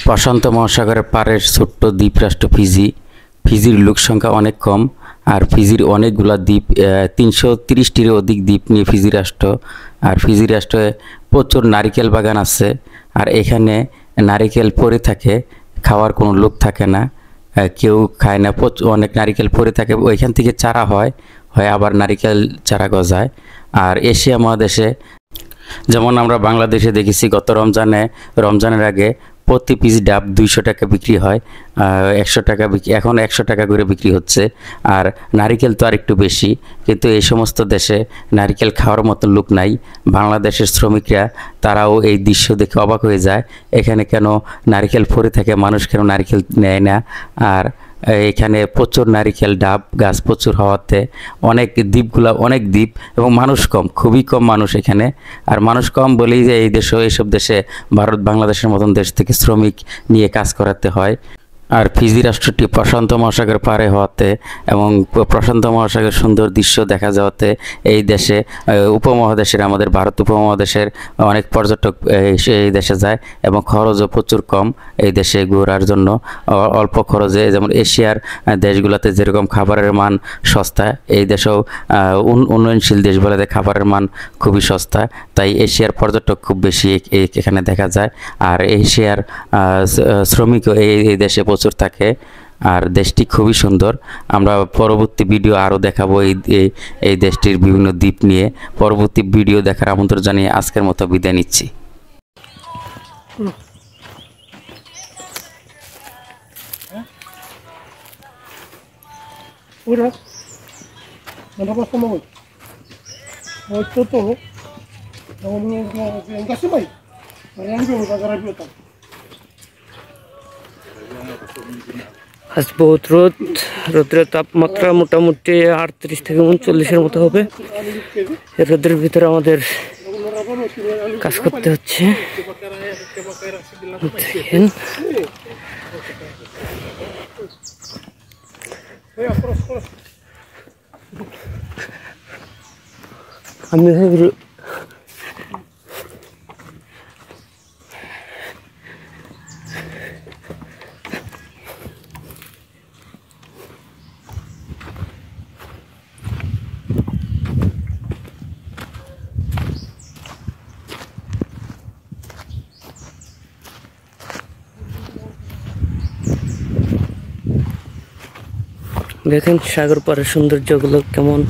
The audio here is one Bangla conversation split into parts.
প্রশান্ত মহাসাগরের পাড়ের ছোট্ট দ্বীপ রাষ্ট্র ফিজি। ফিজির লোক সংখ্যা অনেক কম, আর ফিজির অনেকগুলা দ্বীপ, 330টিরও অধিক দ্বীপ নিয়ে ফিজি রাষ্ট্র। আর ফিজি রাষ্ট্রে প্রচুর নারিকেল বাগান আছে, আর এখানে নারিকেল পড়ে থাকে, খাওয়ার কোনো লোক থাকে না, কেউ খায় না। অনেক নারিকেল পড়ে থাকে, ওইখান থেকে চারা হয়, আবার নারিকেল চারা গজায়। আর এশিয়া মহাদেশে যেমন আমরা বাংলাদেশে দেখেছি, গত রমজানের আগে প্রতি পিস ডাব 200 টাকা বিক্রি হয়, 100 টাকা এখন 100 টাকা করে বিক্রি হচ্ছে। আর নারিকেল তো আর একটু বেশি, কিন্তু এই সমস্ত দেশে নারিকেল খাওয়ার মতো লোক নাই। বাংলাদেশের শ্রমিকরা তারাও এই দৃশ্য দেখে অবাক হয়ে যায়, এখানে কেন নারিকেল পড়ে থাকে, মানুষ কেন নারিকেল নেয় না। আর এখানে প্রচুর নারিকেল ডাব গাছ প্রচুর হওয়াতে অনেক দ্বীপ এবং মানুষ কম, খুবই কম মানুষ এখানে। আর মানুষ কম বলেই যে এইসব দেশে ভারত বাংলাদেশের মতন দেশ থেকে শ্রমিক নিয়ে কাজ করাতে হয়। আর ফিজি রাষ্ট্রটি প্রশান্ত মহাসাগর পারে হওয়াতে এবং প্রশান্ত মহাসাগরের সুন্দর দৃশ্য দেখা যাওয়াতে এই দেশে উপমহাদেশের, আমাদের ভারত উপমহাদেশের অনেক পর্যটক এই দেশে যায়, এবং খরচও প্রচুর কম এই দেশে ঘোরার জন্য। অল্প খরচে, যেমন এশিয়ার দেশগুলোতে যেরকম খাবারের মান সস্তা, এই দেশেও উন্নয়নশীল দেশ বলে খাবারের মান খুবই সস্তা, তাই এশিয়ার পর্যটক খুব বেশি এখানে দেখা যায়। আর এশিয়ার শ্রমিকও এই দেশে প্রচুর থাকে। আর দেশটি খুবই সুন্দর। আমরা পরবর্তী ভিডিও আরও দেখাবো এই দেশটির বিভিন্ন দ্বীপ নিয়ে। পরবর্তী ভিডিও দেখার আমন্ত্রণ জানিয়ে আজকের মতো বিদায় নিচ্ছি। আজ বহুত রোদের তাপমাত্রা মোটামুটি 38 থেকে 39-এর মতো হবে। রোদের ভিতরে আমাদের কাজ করতে হচ্ছে। দেখেন আমি দেখেন সাগর পাড়ের সৌন্দর্যগুলো কেমন।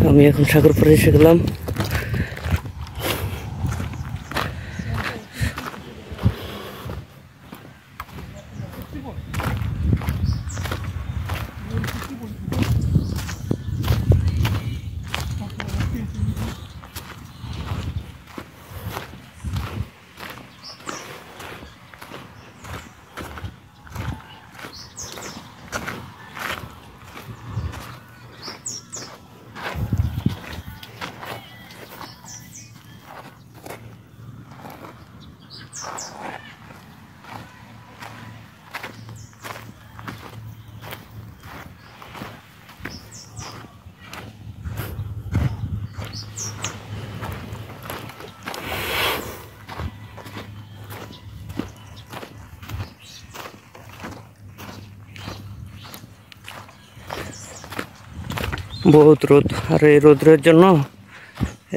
আমি এখন সাগর পাড়ে এসে গেলাম। বহুত রোদ, আর এই রোদের জন্য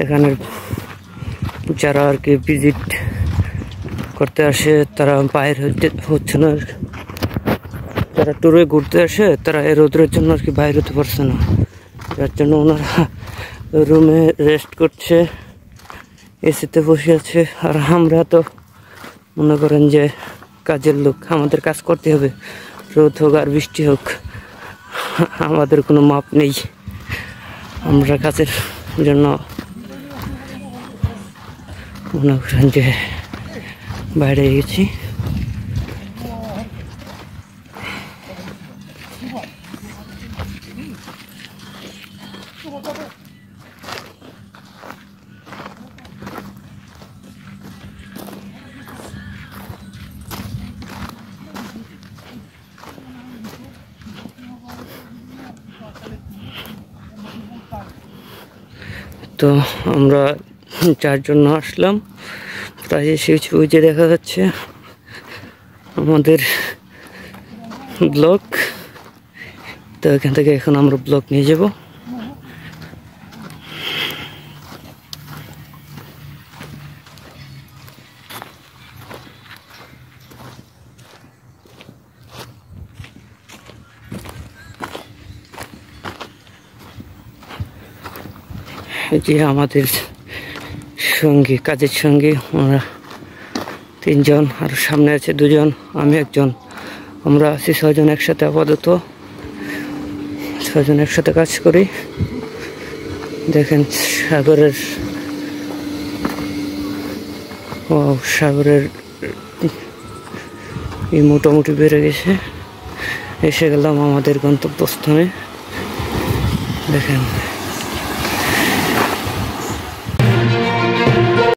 এখানে যারা আর কি ভিজিট করতে আসে তারা বাইরে হচ্ছে না, যারা ট্যুরে ঘুরতে আসে তারা এই রোদের জন্য আর কি বাইরে হতে পারছে না, যার জন্য ওনারা রুমে রেস্ট করছে, এসিতে বসে আছে। আর আমরা তো মনে করেন যে কাজের লোক, আমাদের কাজ করতে হবে, রোদ হোক আর বৃষ্টি হোক, আমাদের কোনো মাপ নেই। আমরা কাজের জন্য মনে করেন যে বাইরে গেছি। তো আমরা 4 জন আসলাম, প্রায় এসে ওই যে দেখা যাচ্ছে আমাদের ব্লক। তো এখান থেকে এখন আমরা ব্লক নিয়ে যাব। যে আমাদের সঙ্গী, কাজের সঙ্গী, আমরা 3 জন, আর সামনে আছে 2 জন, আমি একজন। আমরা আছি 6 জন একসাথে, আপাতত 6 জন একসাথে কাজ করি। দেখেন সাগরের মোটামুটি বেড়ে গেছে। এসে গেলাম আমাদের গন্তব্যস্থানে। দেখেন